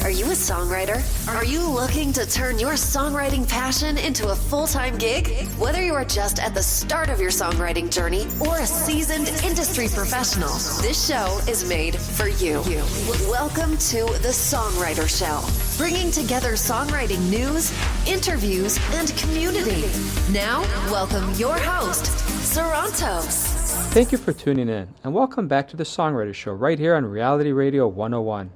Are you a songwriter? Are you looking to turn your songwriting passion into a full-time gig? Whether you are just at the start of your songwriting journey or a seasoned industry professional, this show is made for you. Welcome to the Songwriter Show, bringing together songwriting news, interviews, and community. Now, welcome your host, Sarantos. Thank you for tuning in, and welcome back to the Songwriter Show right here on Reality Radio 101.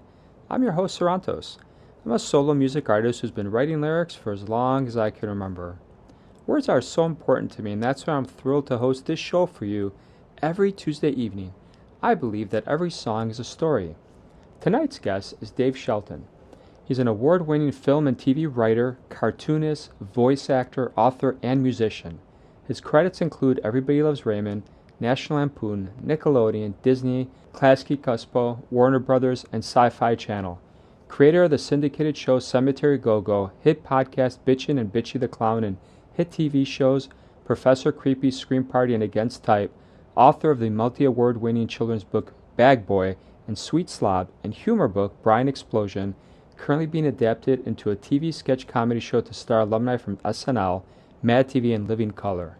I'm your host, Sarantos. I'm a solo music artist who's been writing lyrics for as long as I can remember. Words are so important to me, and that's why I'm thrilled to host this show for you every Tuesday evening. I believe that every song is a story. Tonight's guest is Dave Shelton. He's an award-winning film and TV writer, cartoonist, voice actor, author, and musician. His credits include Everybody Loves Raymond, National Lampoon, Nickelodeon, Disney, Klasky Csupo, Warner Brothers, and Sci-Fi Channel. Creator of the syndicated show Cemetery Go-Go, hit podcast Bitchin' and Bitchy the Clown, and hit TV shows Professor Creepy's Scream Party and Against Type, author of the multi-award-winning children's book Bag Boy and Sweet Slob, and humor book Brian Explosion, currently being adapted into a TV sketch comedy show to star alumni from SNL, Mad TV, and Living Color.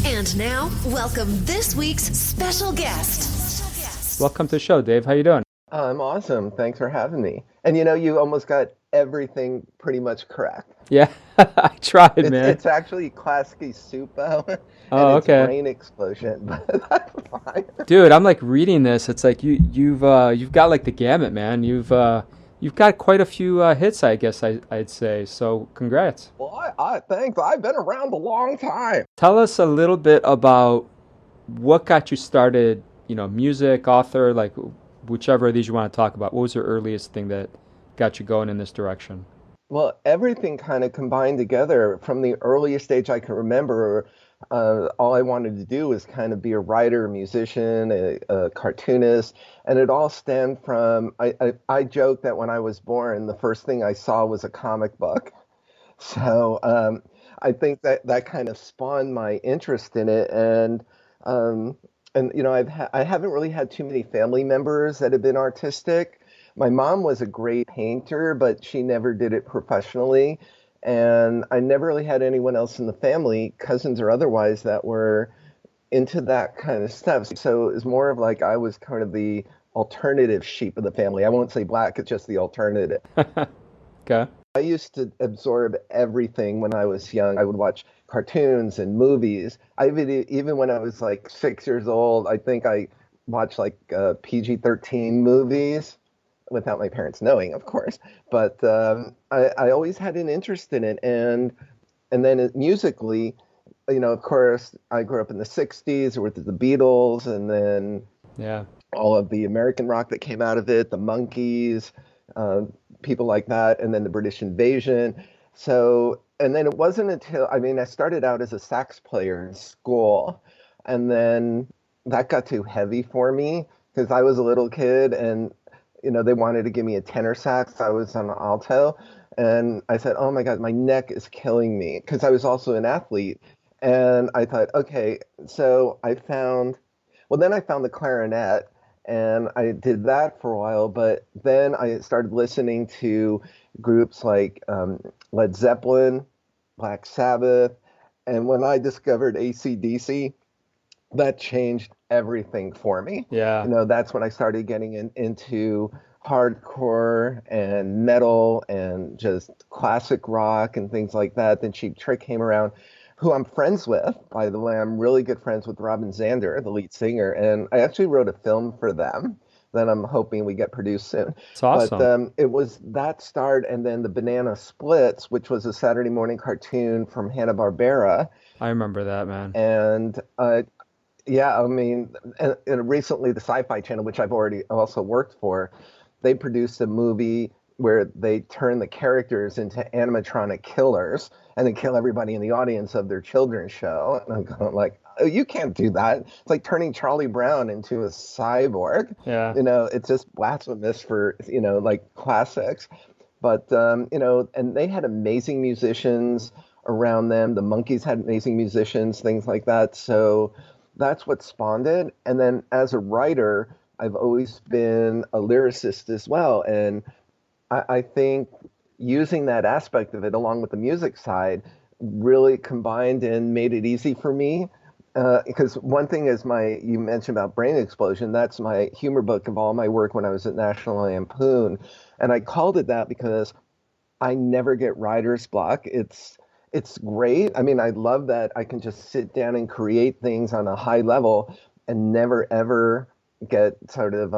And now, welcome this week's special guest. Welcome to the show, Dave. How you doing? I'm awesome. Thanks for having me. And you almost got everything pretty much correct. Yeah, I tried, man. It's actually Klasky Csupo. And it's Brain Explosion, but that's fine. Dude, I'm like reading this. It's like you've got like the gamut, man. You've got quite a few hits, I guess I'd say. So congrats. Well, thanks. I've been around a long time. Tell us a little bit about what got you started, music, author, like whichever of these you want to talk about. What was your earliest thing that got you going in this direction? Well, everything kind of combined together from the earliest age I can remember. All I wanted to do was kind of be a writer, musician, a cartoonist, and it all stemmed from, I joke that when I was born, the first thing I saw was a comic book. So I think that kind of spawned my interest in it. And I haven't really had too many family members that have been artistic. My mom was a great painter, but she never did it professionally. And I never really had anyone else in the family, cousins or otherwise, that were into that kind of stuff. So it was more of like I was kind of the alternative sheep of the family. I won't say black, it's just the alternative. Okay. I used to absorb everything when I was young. I would watch cartoons and movies. Even when I was like 6 years old, I think I watched like PG-13 movies. Without my parents knowing, of course, but I always had an interest in it, and then musically, of course, I grew up in the '60s with the Beatles, and then all of the American rock that came out of it, the Monkees, people like that, and then the British Invasion. So, and then it wasn't until I started out as a sax player in school, and then that got too heavy for me because I was a little kid and. They wanted to give me a tenor sax. I was on alto. And I said, oh my God, my neck is killing me. Because I was also an athlete. And I thought, okay, so then I found the clarinet. And I did that for a while. But then I started listening to groups like Led Zeppelin, Black Sabbath. And when I discovered AC/DC, that changed everything for me. Yeah. That's when I started getting into hardcore and metal and just classic rock and things like that. Then Cheap Trick came around, who I'm friends with, by the way. I'm really good friends with Robin Zander, the lead singer. And I actually wrote a film for them that I'm hoping we get produced soon. It's awesome. But it was that start, and then the Banana Splits, which was a Saturday morning cartoon from Hanna-Barbera. I remember that, man. And and recently the Sci-Fi Channel, which I've already also worked for, they produced a movie where they turn the characters into animatronic killers and then kill everybody in the audience of their children's show. And I'm going like, oh, you can't do that. It's like turning Charlie Brown into a cyborg. Yeah. It's just blasphemous for, like classics. But, and they had amazing musicians around them. The Monkees had amazing musicians, things like that. So that's what spawned it. And then as a writer, I've always been a lyricist as well. And I think using that aspect of it along with the music side really combined and made it easy for me. Because one thing is you mentioned about Brain Explosion, that's my humor book of all my work when I was at National Lampoon. And I called it that because I never get writer's block. It's great. I mean, I love that I can just sit down and create things on a high level and never ever get sort of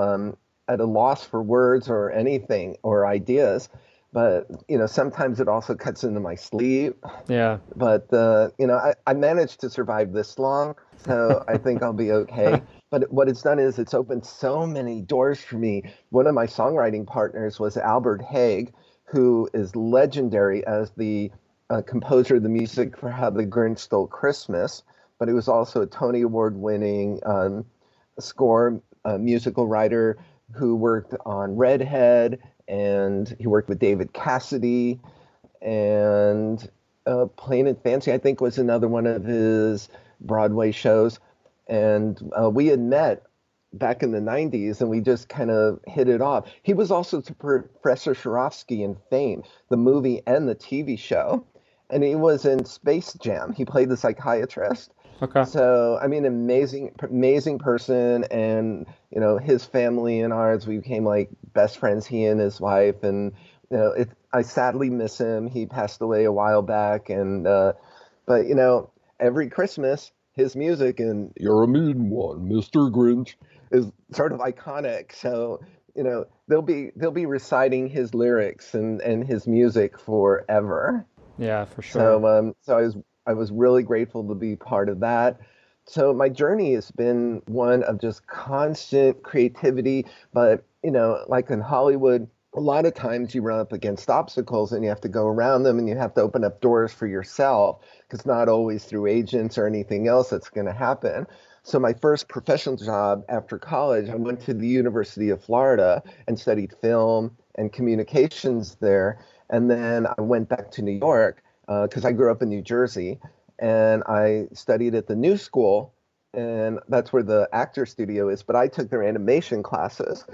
at a loss for words or anything or ideas. But sometimes it also cuts into my sleep. Yeah. But I managed to survive this long, so I think I'll be okay. But what it's done is it's opened so many doors for me. One of my songwriting partners was Albert Haig, who is legendary as the composer of the music for How the Grinch Stole Christmas, but he was also a Tony Award-winning score musical writer who worked on Redhead, and he worked with David Cassidy, and Plain and Fancy, I think, was another one of his Broadway shows. And we had met back in the 90s, and we just kind of hit it off. He was also to Professor Swarovski in Fame, the movie and the TV show. And he was in Space Jam. He played the psychiatrist. Okay. So, I mean, amazing person. And, his family and ours, we became like best friends, he and his wife. And, I sadly miss him. He passed away a while back. And, but, every Christmas, his music and "You're a Mean One, Mr. Grinch" is sort of iconic. So, they'll be reciting his lyrics and his music forever. Yeah, for sure. So I was really grateful to be part of that. So my journey has been one of just constant creativity, but like in Hollywood, a lot of times you run up against obstacles and you have to go around them, and you have to open up doors for yourself, because not always through agents or anything else that's going to happen. So my first professional job after college, I went to the University of Florida and studied film and communications there. And then I went back to New York because I grew up in New Jersey, and I studied at the New School, and that's where the actor studio is. But I took their animation classes,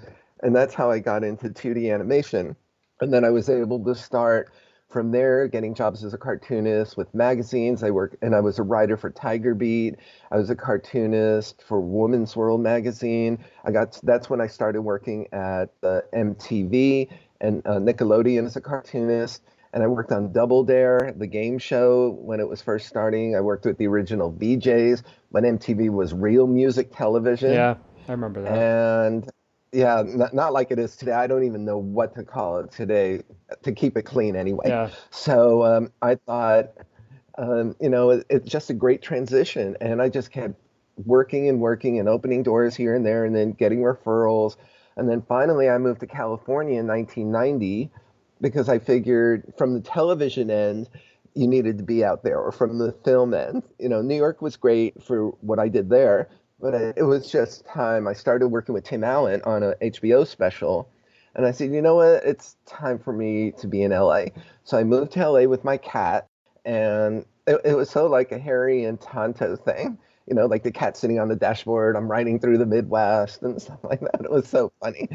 and that's how I got into 2D animation. And then I was able to start from there, getting jobs as a cartoonist with magazines. I was a writer for Tiger Beat. I was a cartoonist for Woman's World magazine. That's when I started working at MTV and Nickelodeon as a cartoonist. And I worked on Double Dare, the game show, when it was first starting. I worked with the original VJs when MTV was real music television. Yeah, I remember that. And yeah, not like it is today. I don't even know what to call it today, to keep it clean anyway. Yeah. So I thought, it's just a great transition. And I just kept working and opening doors here and there, and then getting referrals. And then finally I moved to California in 1990 because I figured from the television end, you needed to be out there, or from the film end. New York was great for what I did there, but it was just time. I started working with Tim Allen on a HBO special, and I said, you know what, it's time for me to be in LA. So I moved to LA with my cat, and it was so like a Harry and Tonto thing. Like the cat sitting on the dashboard, I'm riding through the Midwest and stuff like that. It was so funny.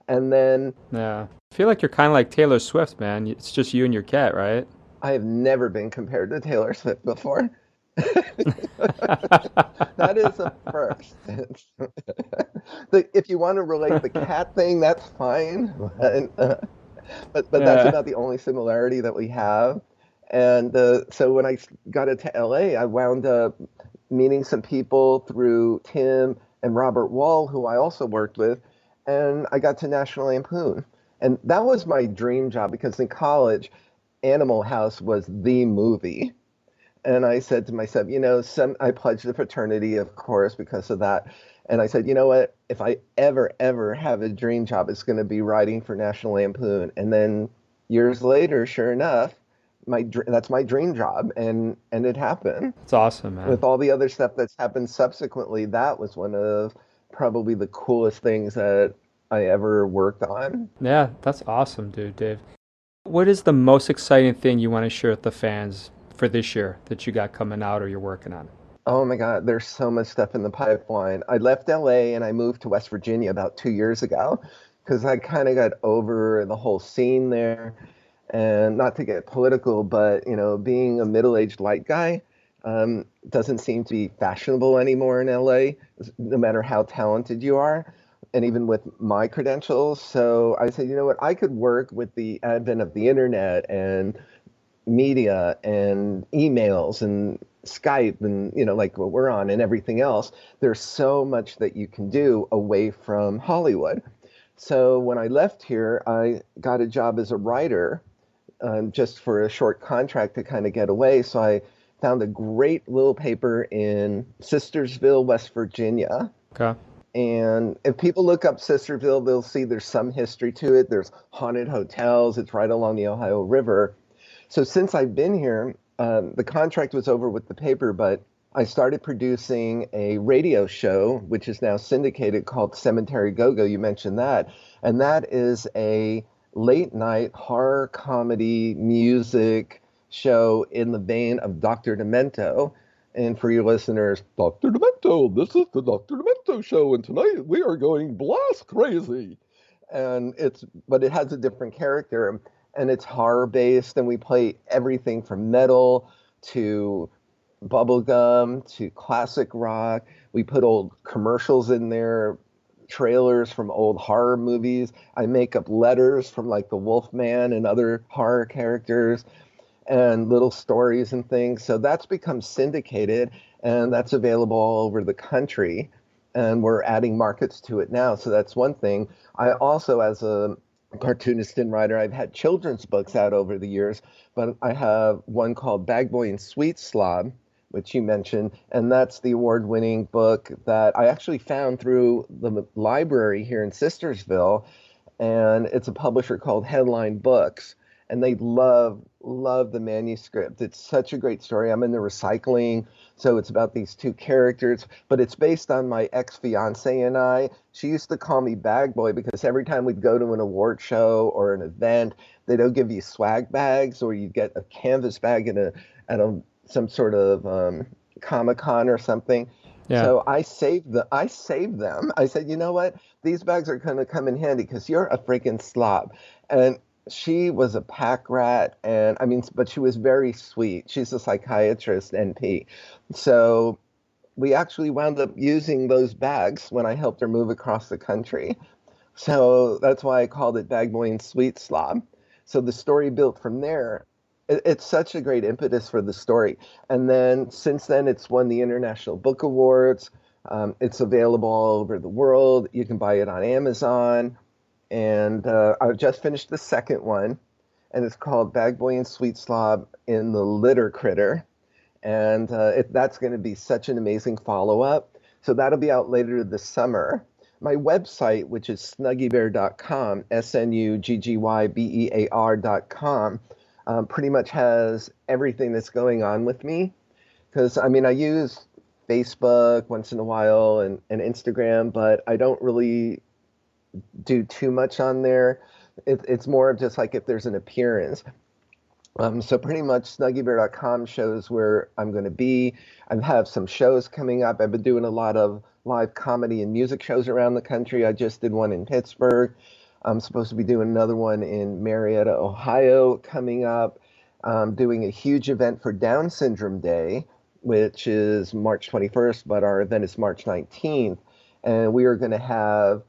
And then... Yeah. I feel like you're kind of like Taylor Swift, man. It's just you and your cat, right? I have never been compared to Taylor Swift before. That is a first. If you want to relate the cat thing, that's fine. But that's about the only similarity that we have. And so when I got into LA, I wound up meeting some people through Tim and Robert Wall, who I also worked with, and I got to National Lampoon. And that was my dream job, because in college, Animal House was the movie. And I said to myself, I pledged the fraternity, of course, because of that. And I said, you know what, if I ever have a dream job, it's going to be writing for National Lampoon. And then years later, sure enough, that's my dream job, and it happened. It's awesome, man. With all the other stuff that's happened subsequently, that was one of probably the coolest things that I ever worked on. Yeah, that's awesome, dude, Dave. What is the most exciting thing you want to share with the fans for this year that you got coming out or you're working on? Oh my God, there's so much stuff in the pipeline. I left LA and I moved to West Virginia about 2 years ago because I kind of got over the whole scene there. And not to get political, but being a middle-aged white guy doesn't seem to be fashionable anymore in LA, no matter how talented you are, and even with my credentials. So I said, you know what, I could work with the advent of the internet and media and emails and Skype and, like what we're on and everything else. There's so much that you can do away from Hollywood. So when I left here, I got a job as a writer just for a short contract to kind of get away. So I found a great little paper in Sistersville, West Virginia. Okay. And if people look up Sistersville, they'll see there's some history to it. There's haunted hotels. It's right along the Ohio River. So since I've been here, the contract was over with the paper, but I started producing a radio show, which is now syndicated, called Cemetery Go-Go. You mentioned that. And that is a late night horror comedy music show in the vein of Dr. Demento. And for your listeners, Dr. Demento, this is the Dr. Demento show, and tonight we are going blast crazy. But it has a different character, and it's horror based, and we play everything from metal to bubblegum to classic rock. We put old commercials in there, trailers from old horror movies. I make up letters from like the Wolfman and other horror characters and little stories and things. So that's become syndicated, and that's available all over the country. And we're adding markets to it now. So that's one thing. I also, as a cartoonist and writer, I've had children's books out over the years, but I have one called Bag Boy and Sweet Slob, which you mentioned, and that's the award-winning book that I actually found through the library here in Sistersville, and it's a publisher called Headline Books, and they love the manuscript. It's such a great story. I'm into recycling, so it's about these two characters, but it's based on my ex-fiance and I. She used to call me Bag Boy because every time we'd go to an award show or an event, they'd give you swag bags, or you'd get a canvas bag at some sort of Comic-Con or something. Yeah. So I saved them. I said, you know what? These bags are going to come in handy because you're a freaking slob. And she was a pack rat, but she was very sweet. She's a psychiatrist, NP. So we actually wound up using those bags when I helped her move across the country. So that's why I called it Bag Boy and Sweet Slob. So the story built from there. It's such a great impetus for the story. And then since then, it's won the International Book Awards. It's available all over the world. You can buy it on Amazon. And I just finished the second one, and it's called Bag Boy and Sweet Slob in the Litter Critter. And that's going to be such an amazing follow-up. So that'll be out later this summer. My website, which is snuggiebear.com, SNUGGYBEAR.com, pretty much has everything that's going on with me. Because, I use Facebook once in a while and Instagram, but I don't really do too much on there. It's more of just like if there's an appearance. So pretty much snuggiebear.com shows where I'm going to be. I have some shows coming up. I've been doing a lot of live comedy and music shows around the country. I just did one in Pittsburgh. I'm supposed to be doing another one in Marietta, Ohio coming up. Doing a huge event for Down Syndrome Day, which is March 21st, but our event is March 19th. And we are going to have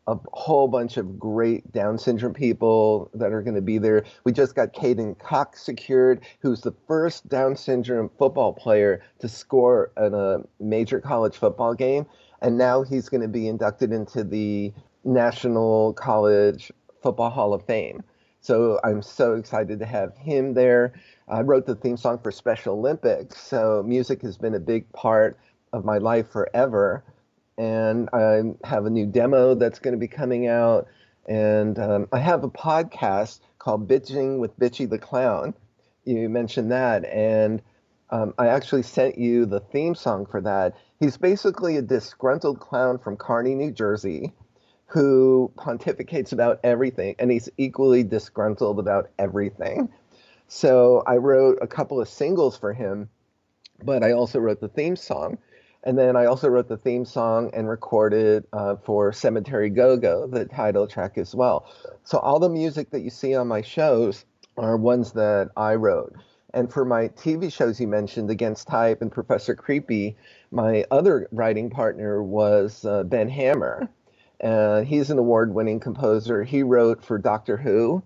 a whole bunch of great Down syndrome people that are going to be there. We just got Caden Cox secured, who's the first Down syndrome football player to score in a major college football game. And now he's going to be inducted into the National College Football Hall of Fame. So I'm so excited to have him there. I wrote the theme song for Special Olympics. So music has been a big part of my life forever. And I have a new demo that's going to be coming out. And I have a podcast called Bitching with Bitchy the Clown. You mentioned that. And I actually sent you the theme song for that. He's basically a disgruntled clown from Kearney, New Jersey, who pontificates about everything. And he's equally disgruntled about everything. So I wrote a couple of singles for him, but I also wrote the theme song. And then I also wrote the theme song and recorded for Cemetery Go-Go, the title track as well. So all the music that you see on my shows are ones that I wrote. And for my TV shows you mentioned, Against Type and Professor Creepy, my other writing partner was Ben Hammer. He's an award-winning composer. He wrote for Doctor Who,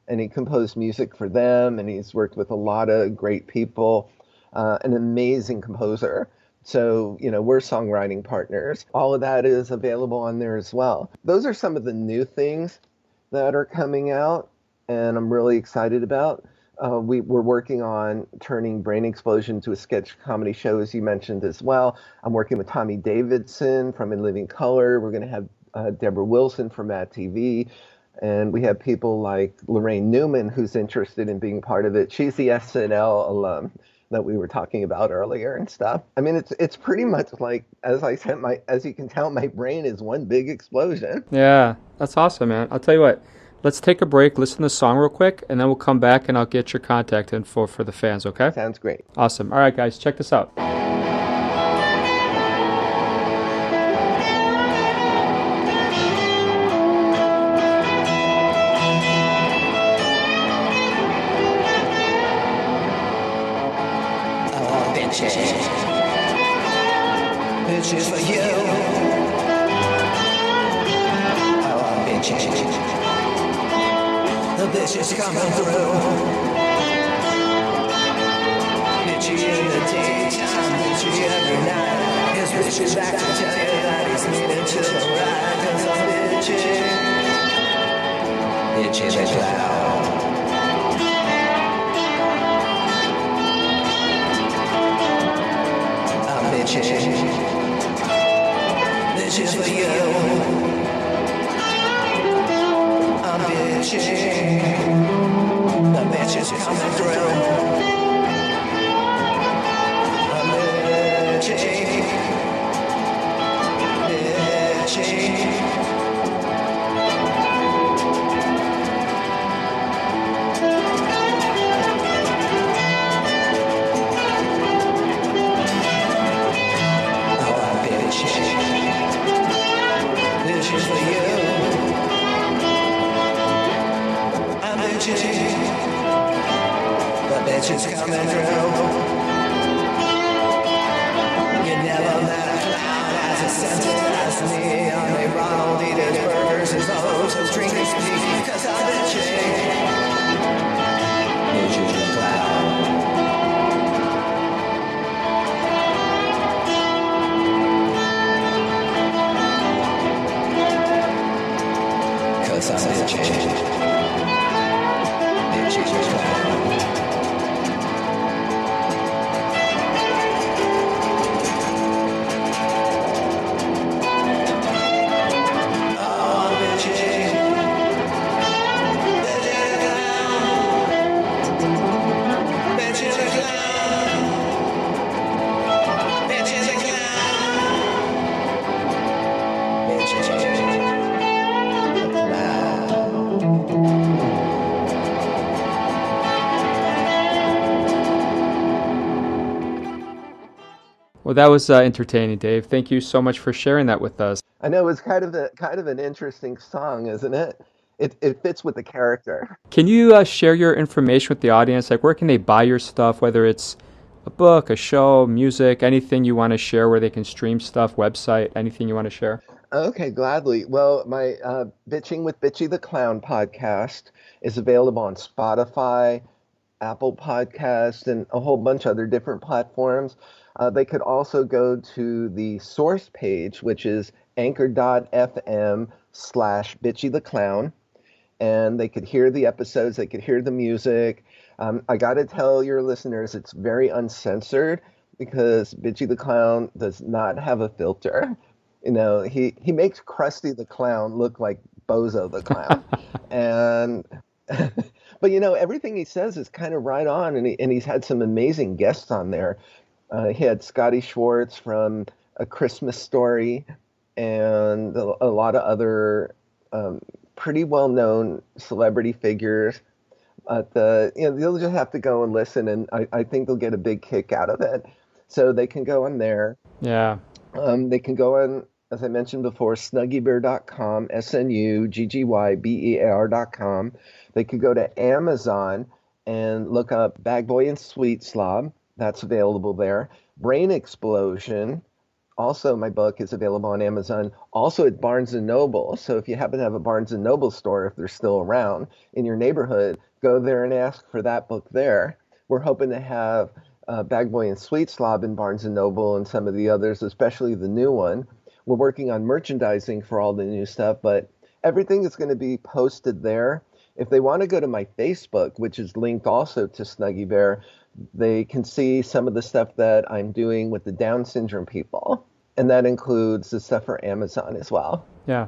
and he composed music for them, and he's worked with a lot of great people, an amazing composer. So, we're songwriting partners. All of that is available on there as well. Those are some of the new things that are coming out, and I'm really excited about. We're working on turning Brain Explosion to a sketch comedy show, as you mentioned as well. I'm working with Tommy Davidson from In Living Color. We're going to have Deborah Wilson from Mad TV. And we have people like Lorraine Newman, who's interested in being part of it. She's the SNL alum that we were talking about earlier and stuff. I mean, it's pretty much like, as I said, as you can tell, my brain is one big explosion. Yeah, that's awesome, man. I'll tell you what, let's take a break, listen to the song real quick, and then we'll come back and I'll get your contact info for the fans, okay? Sounds great. Awesome. All right, guys, check this out. Bitches for you. I want bitches. The bitches coming through. Bitchy in the daytime, bitchy every night. His bitch is back to tell you that he's leaning to the right. 'Cause I'm bitchy. Bitchy is loud. I'm bitchy. Bitches for you. I'm bitching. The bitch is coming through. I'm bitching. Bitching. Bitches for you. I'm bitching. The bitch is coming through. You never met a clown as sensitive as me. Only Ronald eat his burgers, his O's, his drink his pee. 'Cause I'm bitching. Bitches the clown. I'm bitching. Bitches are clown. Oh, I'm bitching. Bitches are clown. Bitches are clown. Bitches are clown. Bitches are clown. Well, that was entertaining, Dave. Thank you so much for sharing that with us. I know it's kind of an interesting song, isn't it? It fits with the character. Can you share your information with the audience? Like, where can they buy your stuff, whether it's a book, a show, music, anything you want to share where they can stream stuff, website, anything you want to share? Okay, gladly. Well, my Bitching with Bitchy the Clown podcast is available on Spotify, Apple Podcasts, and a whole bunch of other different platforms. They could also go to the source page, which is anchor.fm/bitchytheclown, and they could hear the episodes, they could hear the music. I got to tell your listeners, it's very uncensored because Bitchy the Clown does not have a filter. He makes Krusty the Clown look like Bozo the Clown. And but everything he says is kind of right on, and he's had some amazing guests on there. He had Scotty Schwartz from A Christmas Story and a lot of other pretty well-known celebrity figures. They'll just have to go and listen, and I think they'll get a big kick out of it. So they can go on there. Yeah. They can go on, as I mentioned before, snuggiebear.com, SNUGGYBEAR.com. They could go to Amazon and look up Bag Boy and Sweet Slob. That's available there. Brain Explosion. Also, my book is available on Amazon, also at Barnes& and Noble. So if you happen to have a Barnes& and Noble store, if they're still around in your neighborhood, go there and ask for that book there. We're hoping to have Bag Boy and Sweet Slob in Barnes& and Noble and some of the others, especially the new one. We're working on merchandising for all the new stuff, but everything is going to be posted there. If they want to go to my Facebook, which is linked also to Snuggie Bear, they can see some of the stuff that I'm doing with the Down syndrome people. And that includes the stuff for Amazon as well. Yeah.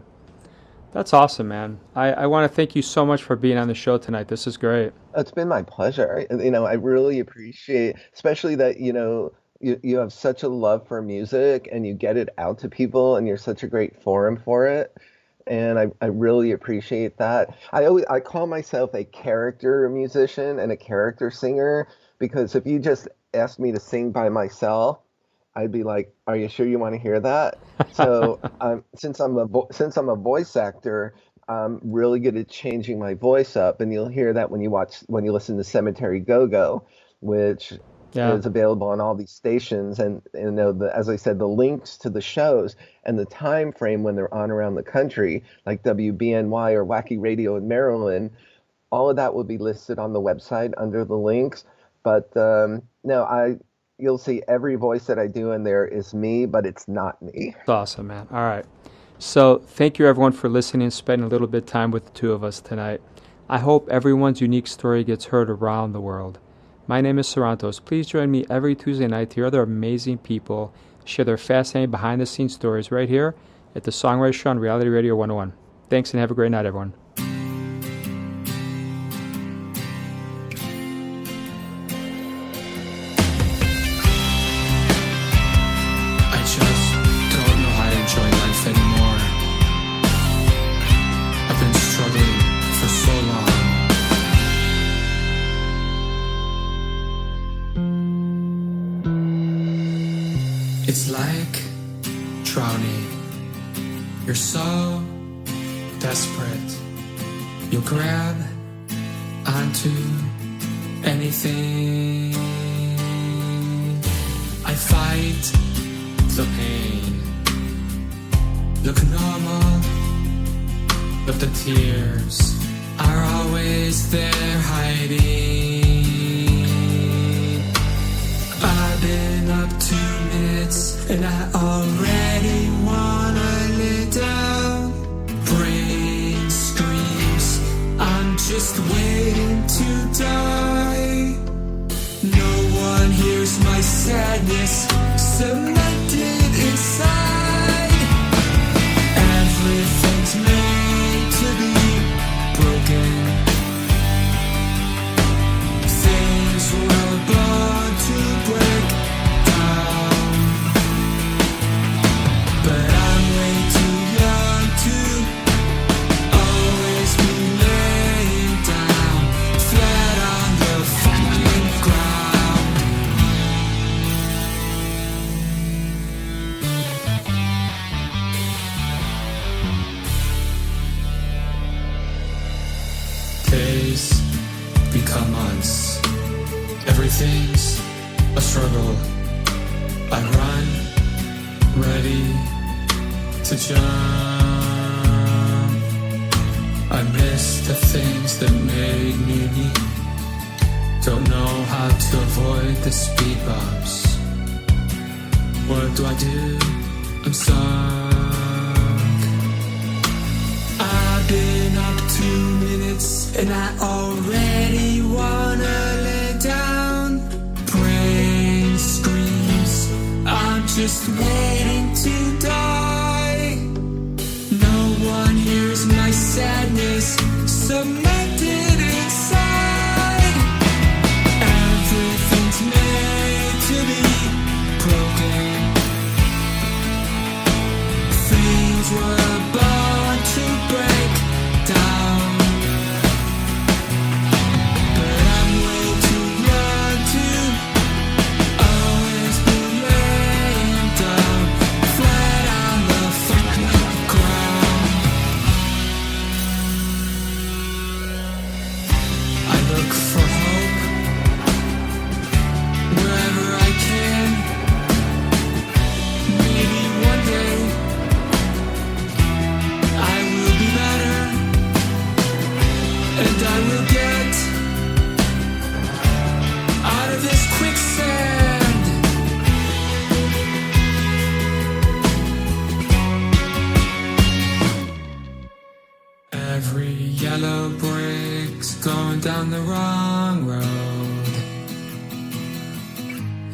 That's awesome, man. I want to thank you so much for being on the show tonight. This is great. It's been my pleasure. I really appreciate, especially that, you have such a love for music and you get it out to people and you're such a great forum for it. And I really appreciate that. I call myself a character musician and a character singer, because if you just asked me to sing by myself, I'd be like, "Are you sure you want to hear that?" So since I'm a voice actor, I'm really good at changing my voice up, and you'll hear that when you listen to Cemetery Go-Go, which Yeah. is available on all these stations, and as I said, the links to the shows and the time frame when they're on around the country, like WBNY or Wacky Radio in Maryland, all of that will be listed on the website under the links. But you'll see every voice that I do in there is me, but it's not me. That's awesome, man. All right. So thank you, everyone, for listening and spending a little bit of time with the two of us tonight. I hope everyone's unique story gets heard around the world. My name is Sarantos. Please join me every Tuesday night to hear other amazing people share their fascinating behind-the-scenes stories right here at the Songwriter Show on Reality Radio 101. Thanks, and have a great night, everyone. I just don't know how to enjoy life anymore. I've been struggling for so long. It's like drowning. You're so desperate. You'll grab onto anything. I fight the pain. Look normal, but the tears are always there hiding. I've been up 2 minutes and I already wanna lay down. Brain screams, I'm just waiting to die. No one hears my sadness cemented inside. Everything's made to be broken. Things were born to break down. But I'm way too young to always be laying down flat on the fucking ground. Days become months. Everything's a struggle. I run, ready to jump. I miss the things that made me me. Don't know how to avoid the speed bumps. What do I do? I'm stuck. I've been up 2 minutes and I already wanna lay down. Brain screams, I'm just waiting to die. No one hears my sadness cemented inside. Everything's made to be broken. Things were born to break down. But I'm way too young to always be laying down. and I will get out of this quicksand. Every yellow brick's going down the wrong road.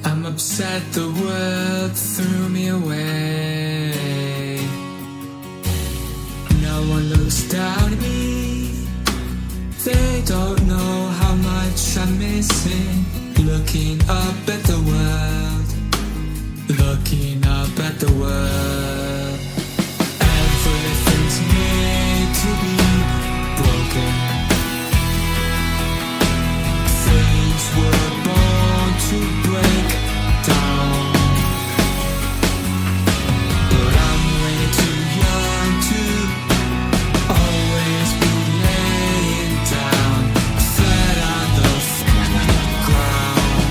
I'm upset the world threw me away. No one looks down at me. They don't know how much I'm missing. Looking up at the world. Looking up at the world. Everything's made to be broken. Things were born to break down. But I'm way too young to always be laying down flat on the ground.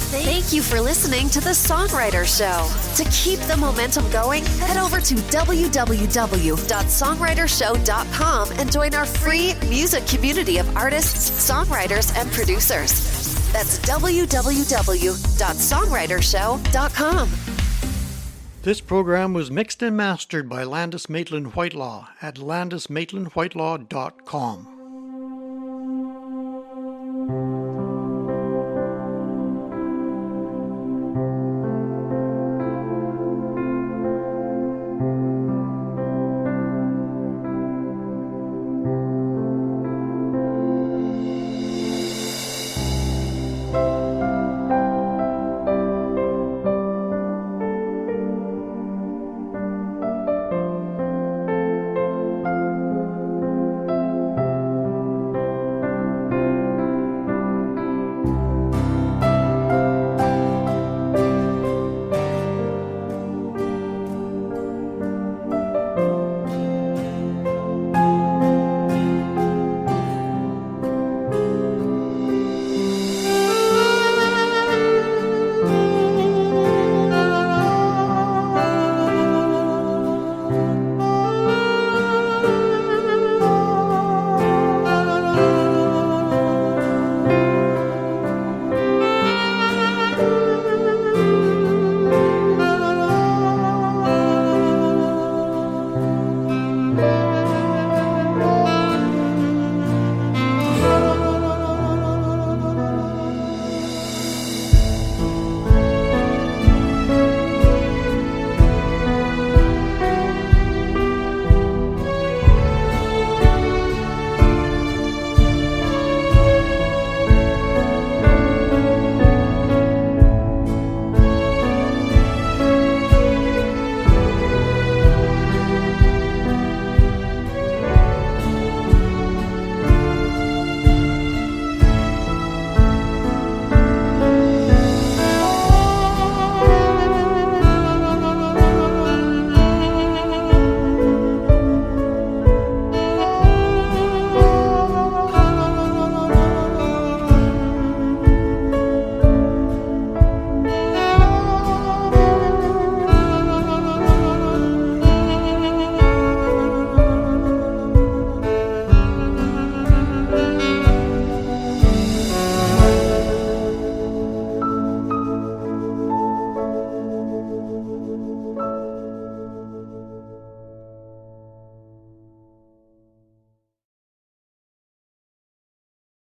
Thank you for listening to The Songwriter Show. To keep the momentum going, head over to www.songwritershow.com and join our free music community of artists, songwriters, and producers. That's www.songwritershow.com. This program was mixed and mastered by Landis Maitland Whitelaw at landismaitlandwhitelaw.com.